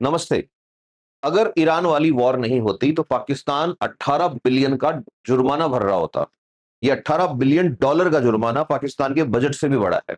नमस्ते। अगर ईरान वाली वॉर नहीं होती तो पाकिस्तान 18 बिलियन का जुर्माना भर रहा होता। ये 18 बिलियन डॉलर का जुर्माना पाकिस्तान के बजट से भी बड़ा है।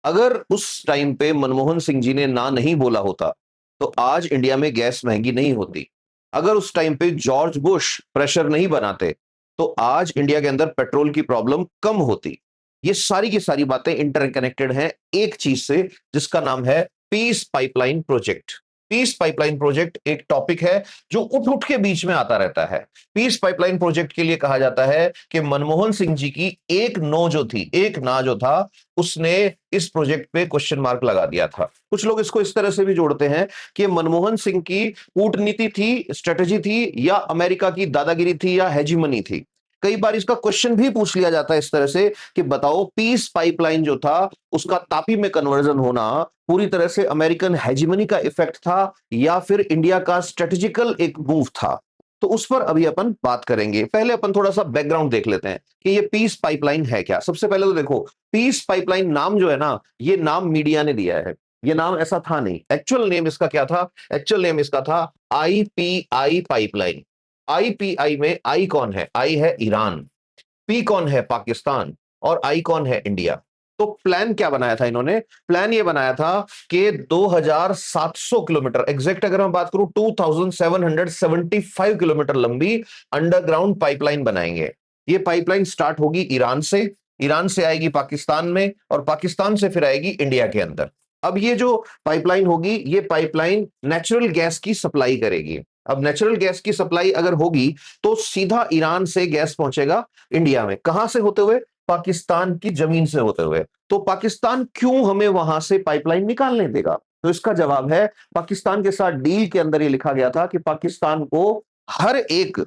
अगर उस टाइम पे मनमोहन सिंह जी ने ना नहीं बोला होता, तो आज इंडिया में गैस महंगी नहीं होती। अगर उस टाइम पे जॉर्ज बुश प्रेशर नहीं बनाते, तो आज इंडिया के अंदर पेट्रोल की प्रॉब्लम कम होती। ये सारी की सारी बातें इंटरकनेक्टेड हैं एक चीज से, जिसका नाम है peace pipeline project. Peace pipeline project एक टॉपिक है जो उठ उठ के बीच में आता रहता है। पीस पाइपलाइन प्रोजेक्ट के लिए कहा जाता है कि मनमोहन सिंह जी की एक नो जो थी, एक ना जो था, उसने इस प्रोजेक्ट पे क्वेश्चन मार्क लगा दिया था। कुछ लोग इसको इस तरह से भी जोड़ते हैं कि मनमोहन सिंह की कूटनीति थी, स्ट्रेटेजी थी, या अमेरिका की दादागिरी थी, या हेजीमनी थी। कई बार इसका क्वेश्चन भी पूछ लिया जाता है इस तरह से कि बताओ, पीस पाइपलाइन जो था उसका तापी में कन्वर्जन होना पूरी तरह से अमेरिकन हेजीमनी का इफेक्ट था, या फिर इंडिया का स्ट्रेटेजिकल एक मूव था। तो उस पर अभी अपन बात करेंगे। पहले अपन थोड़ा सा बैकग्राउंड देख लेते हैं कि ये पीस पाइपलाइन है क्या। सबसे पहले तो देखो, पीस पाइपलाइन नाम जो है ना, ये नाम मीडिया ने दिया है। ये नाम ऐसा था नहीं। एक्चुअल नेम इसका क्या था? एक्चुअल नेम इसका था आईपीआई पाइपलाइन। आईपीआई में आई कौन है? आई है ईरान, पी कौन है? पाकिस्तान, और आई कौन है? इंडिया। तो प्लान क्या बनाया था इन्होंने? प्लान ये बनाया था कि 2700 किलोमीटर, एग्जैक्ट अगर मैं बात करूं 2775 किलोमीटर लंबी अंडरग्राउंड पाइपलाइन बनाएंगे। ये पाइपलाइन स्टार्ट होगी ईरान से, ईरान से आएगी पाकिस्तान में, और पाकिस्तान से फिर आएगी इंडिया के अंदर। अब ये जो पाइपलाइन होगी, ये पाइपलाइन नेचुरल गैस की सप्लाई करेगी। अब नेचुरल गैस की सप्लाई अगर होगी, तो सीधा ईरान से गैस पहुंचेगा इंडिया में। कहां से होते हुए? पाकिस्तान की जमीन से होते हुए। तो पाकिस्तान क्यों हमें वहां से पाइपलाइन निकालने देगा? तो इसका जवाब है, पाकिस्तान के साथ डील के अंदर ये लिखा गया था कि पाकिस्तान को हर एक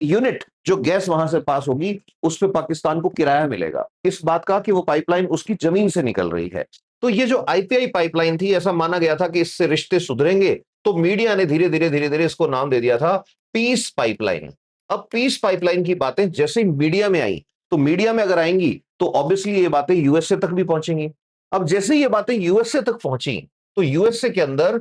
यूनिट जो गैस वहां से पास होगी, उस पर पाकिस्तान को किराया मिलेगा, इस बात का कि वो पाइपलाइन उसकी जमीन से निकल रही है। तो ये जो आईपीआई पाइपलाइन थी, ऐसा माना गया था कि इससे रिश्ते सुधरेंगे। तो मीडिया ने धीरे धीरे इसको नाम दे दिया था पीस पाइपलाइन। अब पीस पाइपलाइन की बातें जैसे ही मीडिया में आई, तो मीडिया में अगर आएंगी तो ऑब्वियसली ये बातें यूएसए तक भी पहुंचेंगी। अब जैसे ये बातें यूएसए तक पहुंची, तो यूएसए के अंदर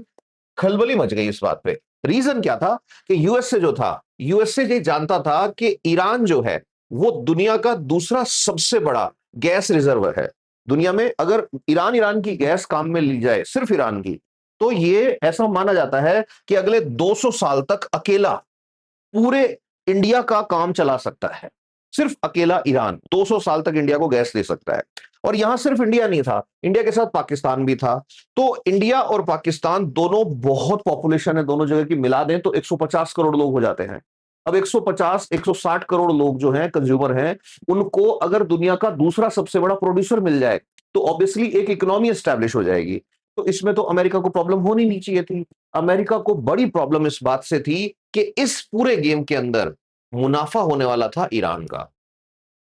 खलबली मच गई इस बात पे। रीजन क्या था? कि यूएसए जो था, यूएसए ये जानता था कि ईरान जो है वो दुनिया का दूसरा सबसे बड़ा गैस रिजर्व है। दुनिया में अगर ईरान ईरान की गैस काम में ली जाए, सिर्फ ईरान की, तो ये ऐसा माना जाता है कि अगले 200 साल तक अकेला पूरे इंडिया का काम चला सकता है। सिर्फ अकेला ईरान 200 साल तक इंडिया को गैस दे सकता है। और यहां सिर्फ इंडिया नहीं था, इंडिया के साथ पाकिस्तान भी था। तो इंडिया और पाकिस्तान दोनों बहुत पॉपुलेशन है, दोनों जगह की मिला दें तो 150 करोड़ लोग हो जाते हैं। अब 150 160 करोड़ लोग जो हैं, कंज्यूमर हैं, उनको अगर दुनिया का दूसरा सबसे बड़ा प्रोड्यूसर मिल जाए, तो ऑब्वियसली एक इकोनॉमी एस्टैब्लिश हो जाएगी। तो इसमें तो अमेरिका को प्रॉब्लम होनी नहीं चाहिए थी। अमेरिका को बड़ी प्रॉब्लम इस बात से थी कि इस पूरे गेम के अंदर मुनाफा होने वाला था ईरान का।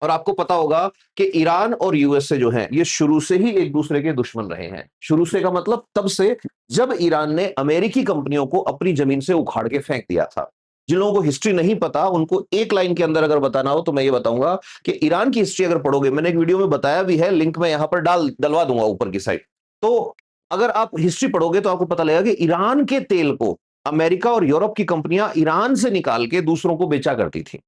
और आपको पता होगा कि ईरान और यूएसए जो हैं, ये शुरू से ही एक दूसरे के दुश्मन रहे हैं। शुरू से का मतलब तब से जब ईरान ने अमेरिकी कंपनियों को अपनी जमीन से उखाड़ के फेंक दिया था। जिन लोगों को हिस्ट्री नहीं पता, उनको एक लाइन के अंदर अगर बताना हो तो मैं ये बताऊंगा कि ईरान की हिस्ट्री अगर पढ़ोगे, मैंने एक वीडियो में बताया भी है, लिंक मैं यहां पर डलवा दूंगा ऊपर की साइड। तो अगर आप हिस्ट्री पढ़ोगे तो आपको पता लगेगा कि ईरान के तेल को अमेरिका और यूरोप की कंपनियां ईरान से निकाल के दूसरों को बेचा करती थी।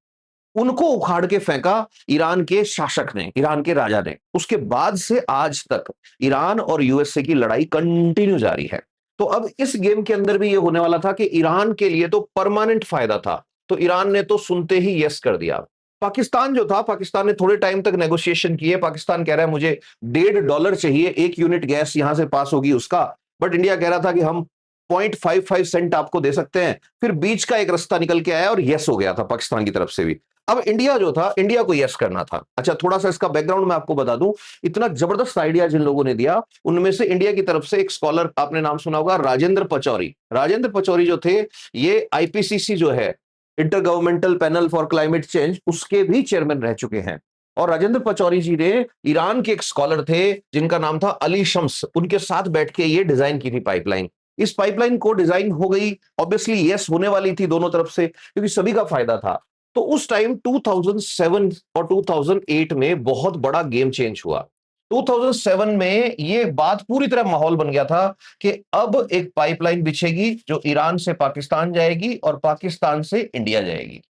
उनको उखाड़ के फेंका ईरान के शासक ने, ईरान के राजा ने। उसके बाद से आज तक ईरान और यूएसए की लड़ाई कंटिन्यू जारी है। तो अब इस गेम के अंदर भी ये होने वाला था कि ईरान के लिए तो परमानेंट फायदा था, तो ईरान ने तो सुनते ही यस कर दिया। पाकिस्तान जो था, पाकिस्तान ने थोड़े टाइम तक नेगोशिएशन किए। पाकिस्तान कह रहा है मुझे $1.5 चाहिए, एक यूनिट गैस यहां से पास होगी उसका। बट इंडिया कह रहा था कि हम 0.55 सेंट आपको दे सकते हैं। फिर बीच का एक रास्ता निकल के आया और यस हो गया था पाकिस्तान की तरफ से भी। अब इंडिया जो था, इंडिया को यस करना था। अच्छा, थोड़ा सा इसका बैकग्राउंड मैं आपको बता दूं। इतना जबरदस्त आइडिया जिन लोगों ने दिया, उनमें से इंडिया की तरफ से एक स्कॉलर, आपने नाम सुना होगा, राजेंद्र पचौरी। राजेंद्र पचौरी जो थे, ये आईपीसीसी जो है, inter governmental panel for climate change, उसके भी चेयरमैन रह चुके हैं। और राजेंद्र पचौरी जी ने, ईरान के एक स्कॉलर थे जिनका नाम था अली शम्स, उनके साथ बैठ के ये डिजाइन की थी पाइपलाइन। इस पाइपलाइन को डिजाइन हो गई, ऑब्वियसली यस होने वाली थी दोनों तरफ से, क्योंकि सभी का फायदा था। तो उस टाइम 2007 और 2008 में बहुत बड़ा गेम चेंज हुआ। 2007 में ये बात पूरी तरह माहौल बन गया था कि अब एक पाइपलाइन बिछेगी जो ईरान से पाकिस्तान जाएगी और पाकिस्तान से इंडिया जाएगी।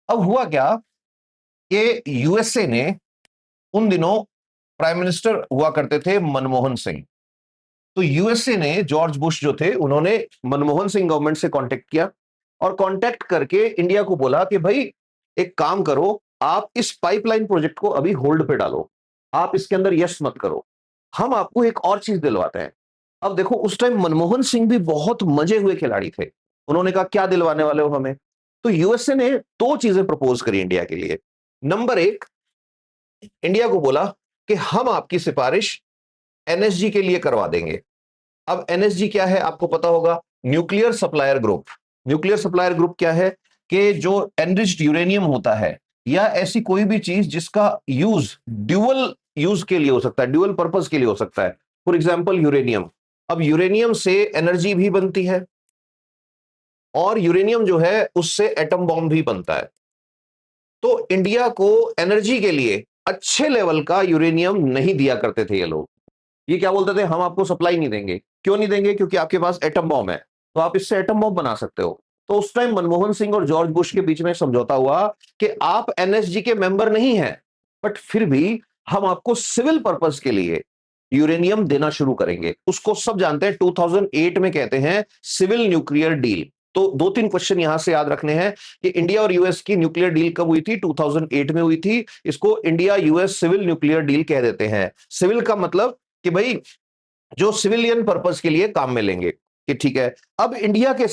अब हुआ क्या कि यूएसए ने, उन दिनों प्राइम मिनिस्टर हुआ करते थे मनमोहन सिंह, तो यूएसए ने, जॉर्ज बुश जो थे, उन्होंने मनमोहन सिंह गवर्नमेंट से कांटेक्ट किया और कांटेक्ट करके इंडिया को बोला कि भाई एक काम करो, आप इस पाइपलाइन प्रोजेक्ट को अभी होल्ड पे डालो, आप इसके अंदर यस मत करो, हम आपको एक और चीज दिलवाते हैं। अब देखो, उस टाइम मनमोहन सिंह भी बहुत मजे हुए खिलाड़ी थे। उन्होंने कहा क्या दिलवाने वाले हो हमें? तो यूएसए ने दो चीजें प्रपोज करी इंडिया के लिए। नंबर एक, इंडिया को बोला कि हम आपकी सिफारिश एनएसजी के लिए करवा देंगे। अब एनएसजी क्या है आपको पता होगा, nuclear supplier group. Nuclear supplier group क्या है कि जो एनरिच्ड यूरेनियम होता है या ऐसी कोई भी चीज जिसका यूज ड्यूअल यूज के लिए हो सकता है, ड्यूअल पर्पस के लिए हो सकता है, फॉर एग्जांपल यूरेनियम। अब यूरेनियम से एनर्जी भी बनती है और यूरेनियम जो है उससे एटम बॉम्ब भी बनता है। तो इंडिया को एनर्जी के लिए अच्छे लेवल का यूरेनियम नहीं दिया करते थे ये लोग। ये क्या बोलते थे, हम आपको सप्लाई नहीं देंगे। क्यों नहीं देंगे? क्योंकि आपके पास एटम बॉम्ब है, तो आप इससे एटम बॉम्ब बना सकते हो। तो उस टाइम मनमोहन सिंह और जॉर्ज बुश के बीच में समझौता हुआ कि आप एनएसजी के मेंबर नहीं हैं, बट फिर भी हम आपको सिविल पर्पस के लिए यूरेनियम देना शुरू करेंगे। उसको सब जानते हैं, 2008 में कहते हैं सिविल न्यूक्लियर डील। तो दो तीन क्वेश्चन यहां से याद रखने हैं कि इंडिया और यूएस की न्यूक्लियर डील कब हुई थी? 2008 में हुई थी। इसको India US civil nuclear deal कह देते हैं। सिविल का मतलब कि भाई जो सिविलियन पर्पस के लिए काम में लेंगे, कि ठीक है। अब इंडिया के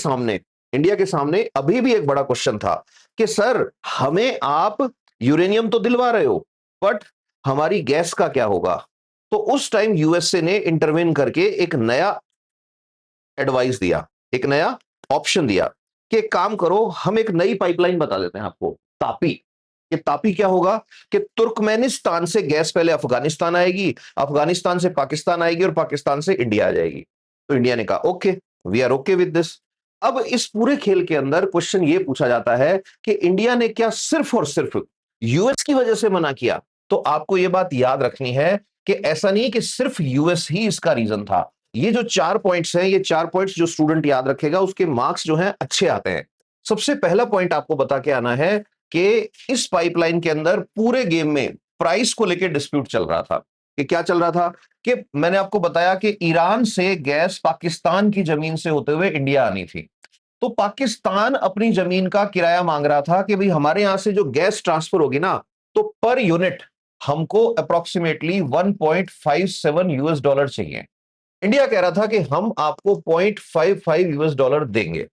सामने अभी भी एक बड़ा क्वेश्चन था कि सर हमें आप यूरेनियम तो दिलवा रहे हो, बट हमारी गैस का क्या होगा? तो उस टाइम यूएसए ने इंटरवेन करके एक नया एडवाइस दिया, एक नया ऑप्शन दिया कि एक काम करो, हम एक नई पाइपलाइन बता देते हैं आपको, तापी। कि तापी क्या होगा कि तुर्कमेनिस्तान से गैस पहले अफगानिस्तान आएगी, अफगानिस्तान से पाकिस्तान आएगी और पाकिस्तान से इंडिया आ जाएगी। तो इंडिया ने कहा okay, we are okay with this. अब इस पूरे खेल के अंदर क्वेश्चन ये पूछा जाता है कि इंडिया ने क्या सिर्फ और सिर्फ यूएस की वजह से मना किया? तो आपको यह बात याद रखनी है कि ऐसा नहीं कि सिर्फ यूएस ही इसका रीजन था। ये जो 4 पॉइंट्स हैं, ये 4 पॉइंट्स जो स्टूडेंट याद रखेगा उसके मार्क्स जो हैं अच्छे आते हैं। सबसे पहला पॉइंट आपको बता के आना है कि इस पाइपलाइन के अंदर पूरे गेम में प्राइस को लेकर डिस्प्यूट चल रहा था। कि क्या चल रहा था? कि मैंने आपको बताया कि ईरान से गैस पाकिस्तान की जमीन से होते हुए इंडिया आनी थी। तो पाकिस्तान अपनी जमीन का किराया मांग रहा था कि भाई हमारे यहां से जो गैस ट्रांसफर होगी ना, तो पर यूनिट हमको अप्रोक्सीमेटली 1.57 यूएस डॉलर चाहिए। इंडिया कह रहा था कि हम आपको 0.55 यूएस डॉलर देंगे।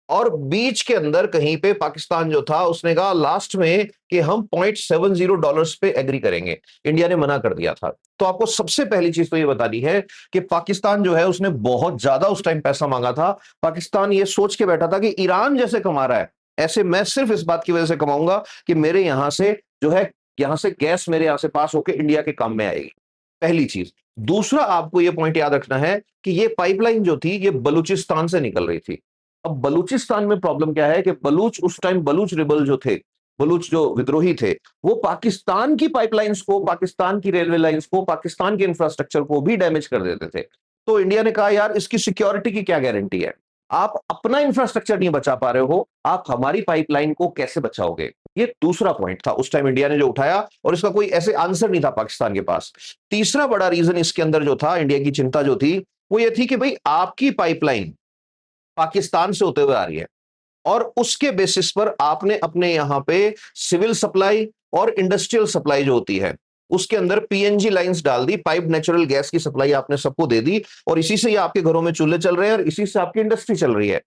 और बीच के अंदर कहीं पे पाकिस्तान जो था उसने कहा लास्ट में कि हम 0.70 डॉलर्स पे एग्री करेंगे। इंडिया ने मना कर दिया था। तो आपको सबसे पहली चीज तो ये बतानी है कि पाकिस्तान जो है उसने बहुत ज्यादा उस टाइम पैसा मांगा था। पाकिस्तान ये सोच के बैठा था कि ईरान जैसे कमा रहा है, ऐसे मैं सिर्फ इस बात की वजह से कमाऊंगा कि मेरे यहां से जो है, यहां से गैस मेरे यहां से पास होकर इंडिया के काम में आएगी। पहली चीज। दूसरा, आपको यह पॉइंट याद रखना है कि यह पाइपलाइन जो थी ये बलूचिस्तान से निकल रही थी। अब बलूचिस्तान में प्रॉब्लम क्या है कि बलूच उस टाइम, बलूच रिबल जो थे, बलूच जो विद्रोही थे, वो पाकिस्तान की पाइपलाइंस को, पाकिस्तान की रेलवे लाइंस को, पाकिस्तान के इंफ्रास्ट्रक्चर को भी डैमेज कर देते थे। तो इंडिया ने कहा यार इसकी सिक्योरिटी की क्या गारंटी है? आप अपना इंफ्रास्ट्रक्चर नहीं बचा पा रहे हो, आप हमारी पाइपलाइन को कैसे बचाओगे? ये दूसरा पॉइंट था उस टाइम इंडिया ने जो उठाया, और इसका कोई ऐसे आंसर नहीं था पाकिस्तान के पास। तीसरा बड़ा रीजन इसके अंदर जो था, इंडिया की चिंता जो थी, वो ये थी कि भाई आपकी पाइपलाइन पाकिस्तान से होते हुए आ रही है और उसके बेसिस पर आपने अपने यहां पे सिविल सप्लाई और इंडस्ट्रियल सप्लाई जो होती है उसके अंदर पीएनजी लाइंस डाल दी, पाइप नेचुरल गैस की सप्लाई आपने सबको दे दी, और इसी से ये आपके घरों में चूल्हे चल रहे हैं और इसी से आपकी इंडस्ट्री चल रही है।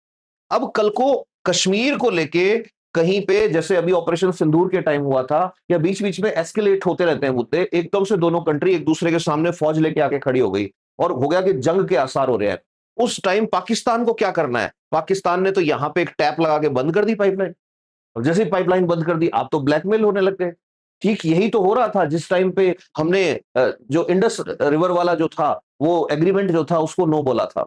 अब कल को कश्मीर को लेके कहीं पे, जैसे अभी ऑपरेशन सिंदूर के टाइम हुआ था, या बीच बीच में एस्केलेट होते रहते हैं मुद्दे, एकदम से दोनों कंट्री एक दूसरे के सामने फौज लेके आके खड़ी हो गई और हो गया कि जंग के आसार हो रहे हैं। उस टाइम पाकिस्तान को क्या करना है? पाकिस्तान ने तो यहां पे एक टैप लगा के बंद कर दी पाइपलाइन, और जैसे ही पाइपलाइन बंद कर दी आप तो ब्लैकमेल होने लग गए। ठीक यही तो हो रहा था जिस टाइम पे हमने जो इंडस रिवर वाला जो था वो एग्रीमेंट जो था उसको नो बोला था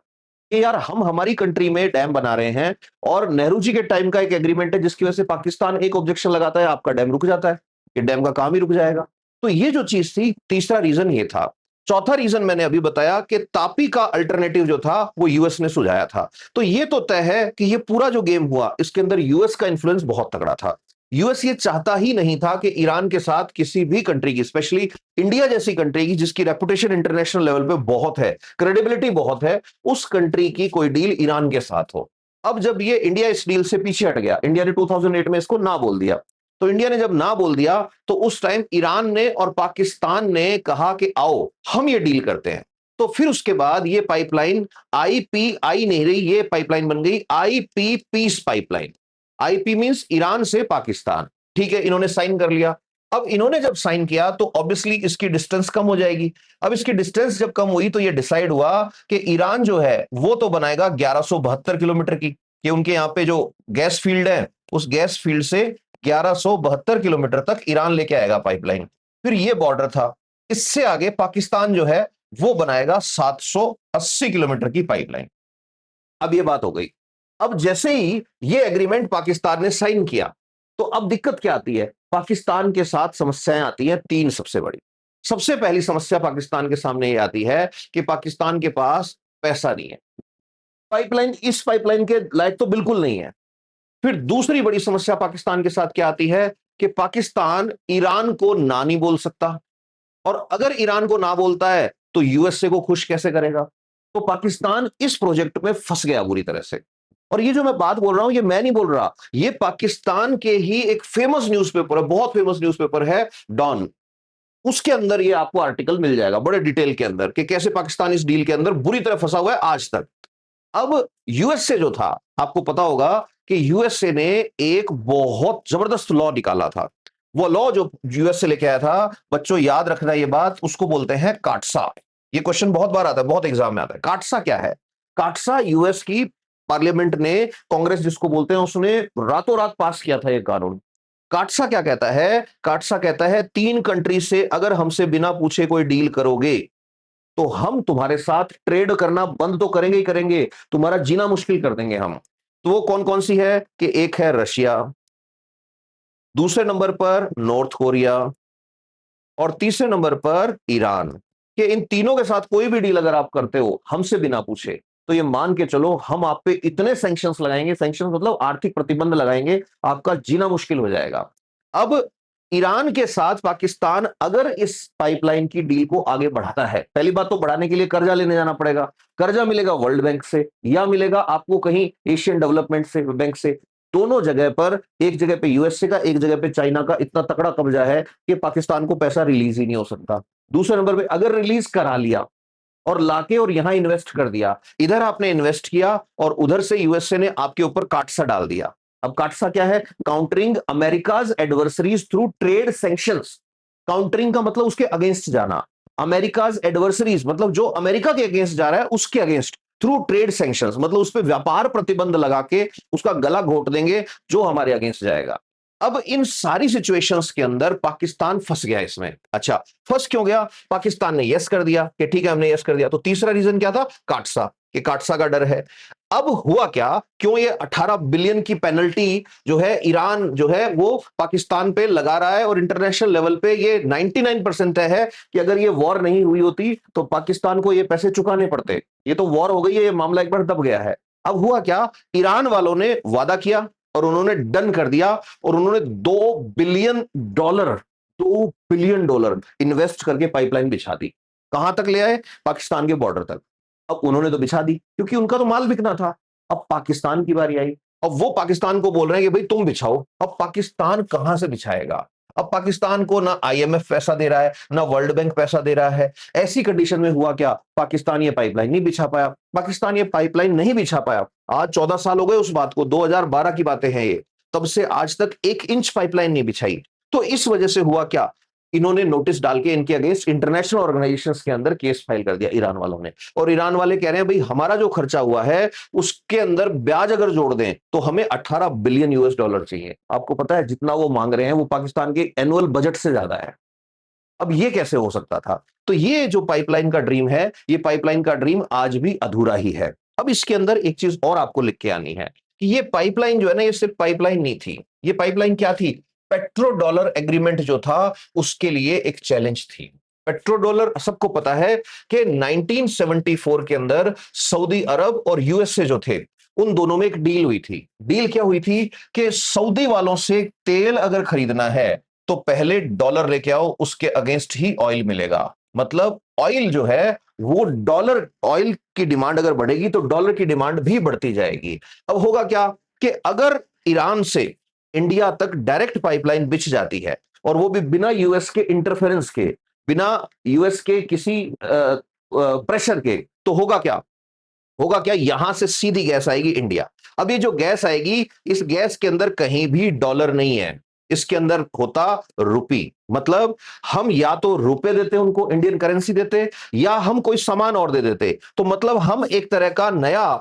कि यार हम हमारी कंट्री में डैम बना रहे हैं, और नेहरू जी के टाइम का एक एग्रीमेंट है जिसकी वजह से पाकिस्तान एक ऑब्जेक्शन लगाता है, आपका डैम रुक जाता है, कि डैम का काम ही रुक जाएगा। तो ये जो चीज थी, तीसरा रीजन ये था। चौथा रीजन मैंने अभी बताया कि तापी का अल्टरनेटिव जो था वो यूएस ने सुझाया था। तो ये तो तय है कि ये पूरा जो गेम हुआ इसके अंदर यूएस का इन्फ्लुएंस बहुत तगड़ा था। यूएस ये चाहता ही नहीं था कि ईरान के साथ किसी भी कंट्री की, स्पेशली इंडिया जैसी कंट्री की जिसकी रेपुटेशन इंटरनेशनल लेवल पे बहुत है, क्रेडिबिलिटी बहुत है, उस कंट्री की कोई डील ईरान के साथ हो। अब जब ये इंडिया इस डील से पीछे हट गया, इंडिया ने 2008 में इसको ना बोल दिया, तो इंडिया ने जब ना बोल दिया तो उस टाइम ईरान ने और पाकिस्तान ने कहा कि आओ हम ये डील करते हैं। तो फिर उसके बाद ये पाइपलाइन आईपीआई नहीं रही, ये पाइपलाइन बन गई IP peace pipeline. IP means Iran से पाकिस्तान। ठीक है, इन्होंने साइन कर लिया। अब इन्होंने जब साइन किया तो ऑब्वियसली इसकी डिस्टेंस कम हो जाएगी। अब इसकी डिस्टेंस जब कम हुई तो ये डिसाइड हुआ कि ईरान जो है वो तो बनाएगा 1172 किलोमीटर की, कि उनके यहाँ पे जो गैस फील्ड है उस गैस फील्ड से 1172 किलोमीटर तक ईरान लेके आएगा पाइपलाइन। फिर ये बॉर्डर था, इससे आगे पाकिस्तान जो है वो बनाएगा 780 किलोमीटर की पाइपलाइन। अब ये बात हो गई। अब जैसे ही ये एग्रीमेंट पाकिस्तान ने साइन किया तो अब दिक्कत क्या आती है, पाकिस्तान के साथ समस्याएं आती हैं तीन सबसे बड़ी। सबसे पहली समस्या पाकिस्तान के सामने ये आती है कि पाकिस्तान के पास पैसा नहीं है, पाइपलाइन इस पाइपलाइन के लायक तो बिल्कुल नहीं है। फिर दूसरी बड़ी समस्या पाकिस्तान के साथ क्या आती है कि पाकिस्तान ईरान को ना नहीं बोल सकता, और अगर ईरान को ना बोलता है तो यूएसए को खुश कैसे करेगा। तो पाकिस्तान इस प्रोजेक्ट में फंस गया बुरी तरह से। और ये जो मैं बात बोल रहा हूं ये मैं नहीं बोल रहा, ये पाकिस्तान के ही एक फेमस न्यूज़पेपर है, बहुत फेमस न्यूज़पेपर है डॉन, उसके अंदर ये आपको आर्टिकल मिल जाएगा बड़े डिटेल के अंदर कि कैसे पाकिस्तान इस डील के अंदर बुरी तरह फंसा हुआ है आज तक। अब यूएसए जो था, आपको पता होगा कि यूएसए ने एक बहुत जबरदस्त लॉ निकाला था। वो लॉ जो यूएसए लेके आया था, बच्चों याद रखना ये बात, उसको बोलते हैं काटसा। ये क्वेश्चन बहुत बार आता है, बहुत एग्जाम में आता है। काटसा क्या है? काटसा यूएस की पार्लियामेंट ने, कांग्रेस जिसको बोलते हैं, उसने रातों रात पास किया था ये कानून। काटसा क्या कहता है? काटसा कहता है तीन कंट्री से अगर हमसे बिना पूछे कोई डील करोगे तो हम तुम्हारे साथ ट्रेड करना बंद तो करेंगे ही करेंगे, तुम्हारा जीना मुश्किल कर देंगे हम। तो वो कौन कौन सी है कि एक है रशिया, दूसरे नंबर पर नॉर्थ कोरिया, और तीसरे नंबर पर ईरान। कि इन तीनों के साथ कोई भी डील अगर आप करते हो हमसे बिना पूछे, तो ये मान के चलो हम आप पे इतने सैंक्शंस लगाएंगे, सैंक्शंस मतलब आर्थिक प्रतिबंध लगाएंगे, आपका जीना मुश्किल हो जाएगा। अब ईरान के साथ पाकिस्तान अगर इस पाइपलाइन की डील को आगे बढ़ाता है, पहली बात तो बढ़ाने के लिए कर्जा लेने जाना पड़ेगा। कर्जा मिलेगा वर्ल्ड बैंक से या मिलेगा आपको कहीं एशियन डेवलपमेंट से बैंक से। दोनों जगह पर, एक जगह पे यूएसए का, एक जगह पे चाइना का इतना तकड़ा कब्जा है कि पाकिस्तान को पैसा रिलीज ही नहीं हो सकता। दूसरे नंबर पे अगर रिलीज करा लिया और लाके और यहां इन्वेस्ट कर दिया, इधर आपने इन्वेस्ट किया और उधर से यूएसए ने आपके ऊपर काटसा डाल दिया। अब काटसा क्या है? Countering America's adversaries through trade sanctions. Countering का मतलब उसके अगेंस्ट जाना, अमेरिकाज एडवर्सरीज मतलब जो अमेरिका के अगेंस्ट जा रहा है उसके अगेंस्ट थ्रू ट्रेड सैंक्शंस, मतलब उस पर व्यापार प्रतिबंध लगा के उसका गला घोट देंगे जो हमारे अगेंस्ट जाएगा। अब इन सारी सिचुएशंस के अंदर पाकिस्तान फंस गया इसमें। अच्छा, फंस क्यों गया? पाकिस्तान ने यस कर दिया कि ठीक है हमने यस कर दिया। तो तीसरा रीजन क्या था? काटसा, कि काटसा का डर है। अब हुआ क्या, क्यों ये 18 बिलियन की पेनल्टी जो है ईरान जो है वो पाकिस्तान पे लगा रहा है, और इंटरनेशनल लेवल पे ये 99% तय है कि अगर ये वॉर नहीं हुई होती तो पाकिस्तान को ये पैसे चुकाने पड़ते। ये तो वॉर हो गई है, ये मामला एक बार दब गया है। अब हुआ क्या, ईरान वालों ने वादा किया और उन्होंने डन कर दिया, और उन्होंने $2 बिलियन इन्वेस्ट करके पाइपलाइन बिछा दी। कहां तक ले आए? पाकिस्तान के बॉर्डर तक। अब उन्होंने तो बिछा दी क्योंकि उनका तो माल बिकना था। अब पाकिस्तान की बारी आई, अब वो पाकिस्तान को बोल रहे हैं कि भाई तुम बिछाओ। अब पाकिस्तान कहां से बिछाएगा? अब पाकिस्तान को ना आईएमएफ पैसा दे रहा है, ना वर्ल्ड बैंक पैसा दे रहा है। ऐसी कंडीशन में हुआ क्या, पाकिस्तान ये पाइपलाइन नहीं बिछा पाया। पाकिस्तान ये पाइपलाइन नहीं बिछा पाया। आज 14 साल हो गए उस बात को, 2012 की बातें हैं ये, तब से आज तक 1 इंच पाइपलाइन नहीं बिछाई। तो इस वजह से हुआ क्या, इन्होंने नोटिस डाल के इनके अगेंस्ट इंटरनेशनल ऑर्गेनाइजेशंस के अंदर केस फाइल कर दिया ईरान वालों ने। और ईरान वाले कह रहे हैं भाई हमारा जो खर्चा हुआ है उसके अंदर ब्याज अगर जोड़ दें तो हमें 18 बिलियन यूएस डॉलर चाहिए। आपको पता है जितना वो मांग रहे हैं वो पाकिस्तान के एनुअल बजट से ज्यादा है। अब ये कैसे हो सकता था? तो ये जो पाइपलाइन का ड्रीम है, ये पाइपलाइन का ड्रीम आज भी अधूरा ही है। अब इसके अंदर एक चीज और आपको लिख के आनी है कि ये पाइपलाइन जो है ना, ये सिर्फ पाइपलाइन नहीं थी। ये पाइपलाइन क्या थी? पेट्रो डॉलर एग्रीमेंट जो था उसके लिए एक चैलेंज थी। पेट्रो डॉलर सबको पता है कि 1974 के अंदर सऊदी अरब और यूएसए जो थे, उन दोनों में एक डील हुई थी। डील क्या हुई थी कि सऊदी वालों से तेल अगर खरीदना है तो पहले डॉलर लेके आओ, उसके अगेंस्ट ही ऑयल मिलेगा। मतलब ऑयल जो है वो डॉलर, ऑयल की डिमांड अगर बढ़ेगी तो डॉलर की डिमांड भी बढ़ती जाएगी। अब होगा क्या कि अगर ईरान से इंडिया तक डायरेक्ट पाइपलाइन बिछ जाती है, और वो भी बिना यूएस के इंटरफेरेंस के, बिना यूएस के किसी प्रेशर के, तो होगा क्या, होगा क्या, यहां से सीधी गैस आएगी इंडिया। अब ये जो गैस आएगी, इस गैस के अंदर कहीं भी डॉलर नहीं है, इसके अंदर होता रुपी। मतलब हम या तो रुपए देते उनको, इंडियन करेंसी देते, या हम कोई सामान और दे देते। तो मतलब हम एक तरह का नया,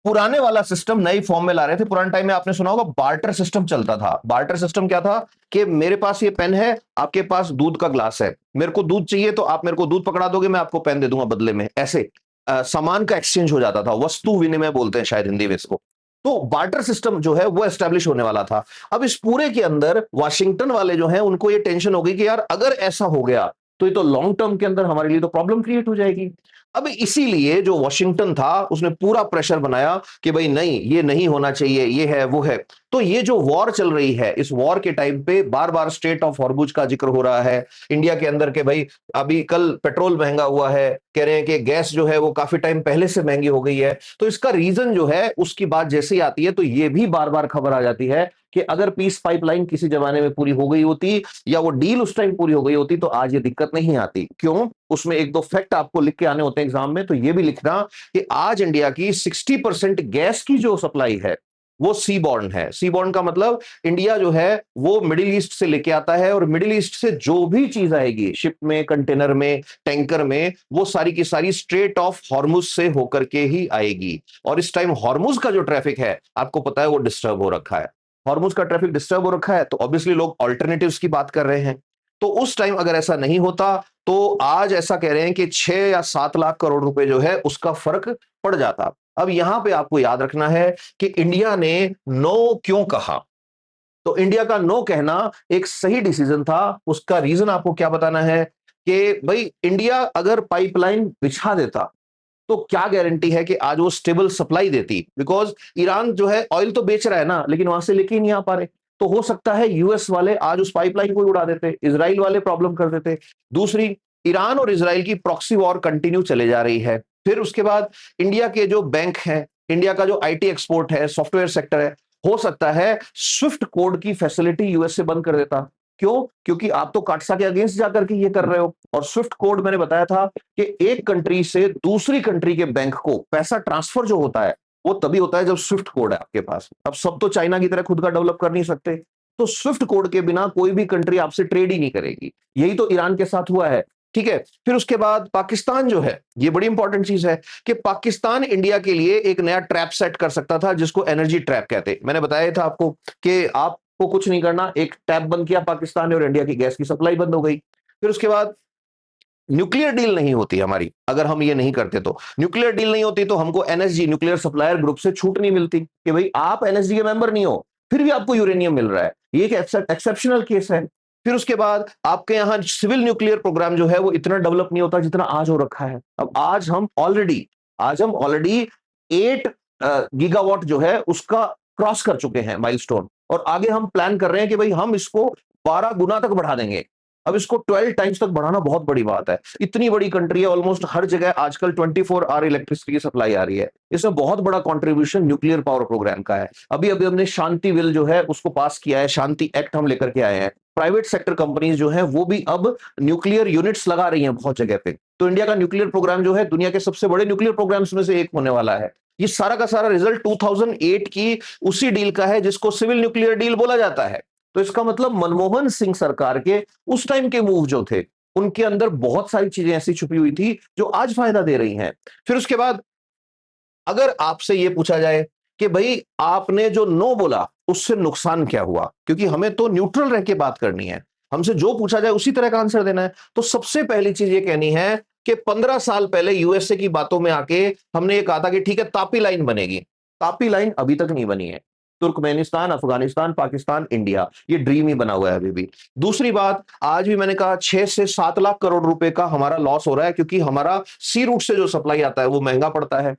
पुराने वाला सिस्टम नई फॉर्म में ला रहे थे। पुराने टाइम में आपने सुना होगा बार्टर सिस्टम चलता था। बार्टर सिस्टम क्या था कि मेरे पास ये पेन है, आपके पास दूध का ग्लास है, मेरे को दूध चाहिए तो आप मेरे को दूध पकड़ा दोगे, मैं आपको पेन दे दूंगा बदले में। ऐसे सामान का एक्सचेंज हो जाता था, वस्तु विनिमय बोलते हैं शायद हिंदी में इसको। तो बार्टर सिस्टम जो है वो एस्टेब्लिश होने वाला था। अब इस पूरे के अंदर वाशिंगटन वाले जो हैं उनको ये टेंशन हो गई कि यार अगर ऐसा हो गया तो ये तो लॉन्ग टर्म के अंदर हमारे लिए तो प्रॉब्लम क्रिएट हो जाएगी। अब इसीलिए जो वॉशिंगटन था उसने पूरा प्रेशर बनाया कि भाई नहीं, ये नहीं होना चाहिए, ये है वो है। तो ये जो वॉर चल रही है, इस वॉर के टाइम पे बार बार स्ट्रेट ऑफ हॉर्मुज का जिक्र हो रहा है इंडिया के अंदर के भाई अभी कल पेट्रोल महंगा हुआ है, कह रहे हैं कि गैस जो है वो काफी टाइम पहले से महंगी हो गई है। तो इसका रीजन जो है उसकी बात जैसे ही आती है तो ये भी बार बार खबर आ जाती है कि अगर पीस पाइपलाइन किसी जमाने में पूरी हो गई होती, या वो डील उस टाइम पूरी हो गई होती, तो आज ये दिक्कत नहीं आती। क्यों? उसमें एक दो फैक्ट आपको लिख के आने होते हैं एग्जाम में। तो ये भी लिखना कि आज इंडिया की 60% गैस की जो सप्लाई है वो सी बॉर्न है। सी बॉर्न का मतलब इंडिया जो है वो मिडिल ईस्ट से लेके आता है, और मिडिल ईस्ट से जो भी चीज आएगी शिप में, कंटेनर में, टैंकर में, वो सारी की सारी स्ट्रेट ऑफ हॉर्मुज से होकर के ही आएगी। और इस टाइम हॉर्मुज का जो ट्रैफिक है आपको पता है वो डिस्टर्ब हो रखा है। हॉर्मुज का ट्रैफिक डिस्टर्ब हो रखा है तो ऑब्वियसली लोग ऑल्टरनेटिव्स की बात कर रहे हैं। तो उस टाइम अगर ऐसा नहीं होता तो आज ऐसा कह रहे हैं कि 6 या 7 लाख करोड़ रुपए जो है उसका फर्क पड़ जाता। अब यहां पे आपको याद रखना है कि इंडिया ने नो क्यों कहा। तो इंडिया का नो कहना एक सही डिसीजन था। उसका रीजन आपको क्या बताना है कि भाई इंडिया अगर पाइपलाइन बिछा देता तो क्या गारंटी है कि आज वो स्टेबल सप्लाई देती। बिकॉज ईरान जो है ऑयल तो बेच रहा है ना, लेकिन वहां से लेके ही नहीं आ पा रहे। तो हो सकता है यूएस वाले आज उस पाइपलाइन को ही उड़ा देते, इजराइल वाले प्रॉब्लम कर देते। दूसरी, ईरान और इजराइल की प्रॉक्सी वॉर कंटिन्यू चले जा रही है। फिर उसके बाद इंडिया के जो बैंक हैं, इंडिया का जो आईटी एक्सपोर्ट है, सॉफ्टवेयर सेक्टर है, हो सकता है स्विफ्ट कोड की फैसिलिटी यूएस से बंद कर देता। क्यों? क्योंकि आप तो काटसा के अगेंस्ट जाकर के ये कर रहे हो। और स्विफ्ट कोड मैंने बताया था कि एक कंट्री से दूसरी कंट्री के बैंक को पैसा ट्रांसफर जो होता है वो तभी होता है जब स्विफ्ट कोड है आपके पास। अब सब तो चाइना की तरह खुद का डेवलप कर नहीं सकते, तो स्विफ्ट कोड के बिना कोई भी कंट्री आपसे ट्रेड ही नहीं करेगी। यही तो ईरान के साथ हुआ है। ठीक है। फिर उसके बाद पाकिस्तान जो है, ये बड़ी इंपॉर्टेंट चीज है कि पाकिस्तान इंडिया के लिए एक नया ट्रैप सेट कर सकता था जिसको एनर्जी ट्रैप कहते। मैंने बताया था आपको कि आपको कुछ नहीं करना, एक टैप बंद किया पाकिस्तान ने और इंडिया की गैस की सप्लाई बंद हो गई। फिर उसके बाद न्यूक्लियर डील नहीं होती हमारी, अगर हम ये नहीं करते तो न्यूक्लियर डील नहीं होती तो हमको एनएसजी, न्यूक्लियर सप्लायर ग्रुप से छूट नहीं मिलती कि भाई आप एनएसजी के मेंबर नहीं हो फिर भी आपको यूरेनियम मिल रहा है। ये एक एक्सेप्शनल केस है। फिर उसके बाद आपके यहाँ सिविल न्यूक्लियर प्रोग्राम जो है वो इतना डेवलप नहीं होता जितना आज हो रखा है। अब आज हम ऑलरेडी 8 गीगावाट जो है उसका क्रॉस कर चुके हैं माइलस्टोन, और आगे हम प्लान कर रहे हैं कि भाई हम इसको 12 गुना तक बढ़ा देंगे। अब इसको 12 टाइम्स तक बढ़ाना बहुत बड़ी बात है। इतनी बड़ी कंट्री है, ऑलमोस्ट हर जगह आजकल 24 आवर इलेक्ट्रिसिटी की सप्लाई आ रही है। इसमें बहुत बड़ा कंट्रीब्यूशन न्यूक्लियर पावर प्रोग्राम का है। अभी अभी हमने शांति बिल जो है उसको पास किया है, शांति एक्ट हम लेकर के आए हैं। प्राइवेट सेक्टर कंपनीज जो है वो भी अब न्यूक्लियर यूनिट्स लगा रही हैं बहुत जगह पे। तो इंडिया का न्यूक्लियर प्रोग्राम जो है दुनिया के सबसे बड़े न्यूक्लियर प्रोग्राम्स में से एक होने वाला है। ये सारा का सारा रिजल्ट 2008 की उसी डील का है जिसको सिविल न्यूक्लियर डील बोला जाता है। तो इसका मतलब मनमोहन सिंह सरकार के उस टाइम के मूव जो थे उनके अंदर बहुत सारी चीजें ऐसी छुपी हुई थी जो आज फायदा दे रही हैं। फिर उसके बाद अगर आपसे यह पूछा जाए कि भाई आपने जो नो बोला उससे नुकसान क्या हुआ, क्योंकि हमें तो न्यूट्रल रह के बात करनी है, हमसे जो पूछा जाए उसी तरह का आंसर देना है। तो सबसे पहली चीज ये कहनी है कि 15 साल पहले यूएसए की बातों में आके हमने ये कहा था कि ठीक है तापी लाइन बनेगी। तापी लाइन अभी तक नहीं बनी है। तुर्कमेनिस्तान, अफगानिस्तान, पाकिस्तान, इंडिया, ये ड्रीम ही बना हुआ है अभी भी। दूसरी बात, आज भी मैंने कहा 6 से 7 लाख करोड़ रुपए का हमारा लॉस हो रहा है, क्योंकि हमारा सी रूट से जो सप्लाई आता है वो महंगा पड़ता है।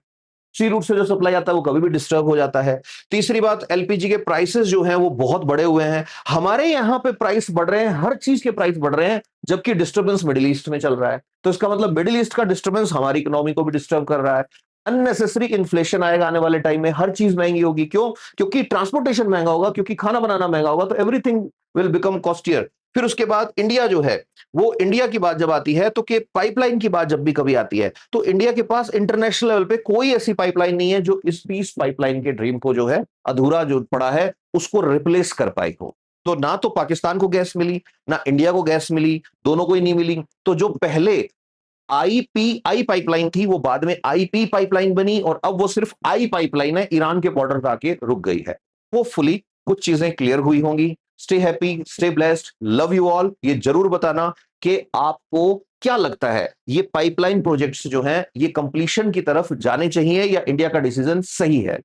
सी रूट से जो सप्लाई आता है वो कभी भी डिस्टर्ब हो जाता है। तीसरी बात, एलपीजी के प्राइसेस जो हैं वो बहुत बढ़े हुए हैं। हमारे यहां पे प्राइस बढ़ रहे हैं, हर चीज के प्राइस बढ़ रहे हैं, जबकि डिस्टर्बेंस मिडिल ईस्ट में चल रहा है। तो इसका मतलब मिडिल ईस्ट का डिस्टर्बेंस हमारी इकोनॉमी को भी डिस्टर्ब कर रहा है। अननेसेसरी इन्फ्लेशन आएगा आने वाले टाइम में, हर चीज महंगी होगी। क्यों? क्योंकि ट्रांसपोर्टेशन महंगा होगा, क्योंकि खाना बनाना महंगा होगा, तो एवरीथिंग विल बिकम कॉस्टियर। फिर उसके बाद इंडिया जो है, वो इंडिया की बात जब आती है तो कि पाइपलाइन की बात जब भी कभी आती है, तो इंडिया के पास इंटरनेशनल लेवल पे कोई ऐसी पाइपलाइन नहीं है जो इस पीस पाइपलाइन के ड्रीम को जो है अधूरा जो पड़ा है उसको रिप्लेस कर पाई हो। तो ना तो पाकिस्तान को गैस मिली, ना इंडिया को गैस मिली, दोनों को ही नहीं मिली। तो जो पहले आईपीआई पाइपलाइन थी वो बाद में आईपी पाइपलाइन बनी, और अब वो सिर्फ आई पाइपलाइन है, ईरान के बॉर्डर पे आके रुक गई है। होपफुली कुछ चीजें क्लियर हुई होंगी। Stay happy, stay blessed, love you all. ये जरूर बताना कि आपको क्या लगता है, ये पाइपलाइन प्रोजेक्ट्स जो हैं ये कंप्लीशन की तरफ जाने चाहिए या इंडिया का डिसीजन सही है।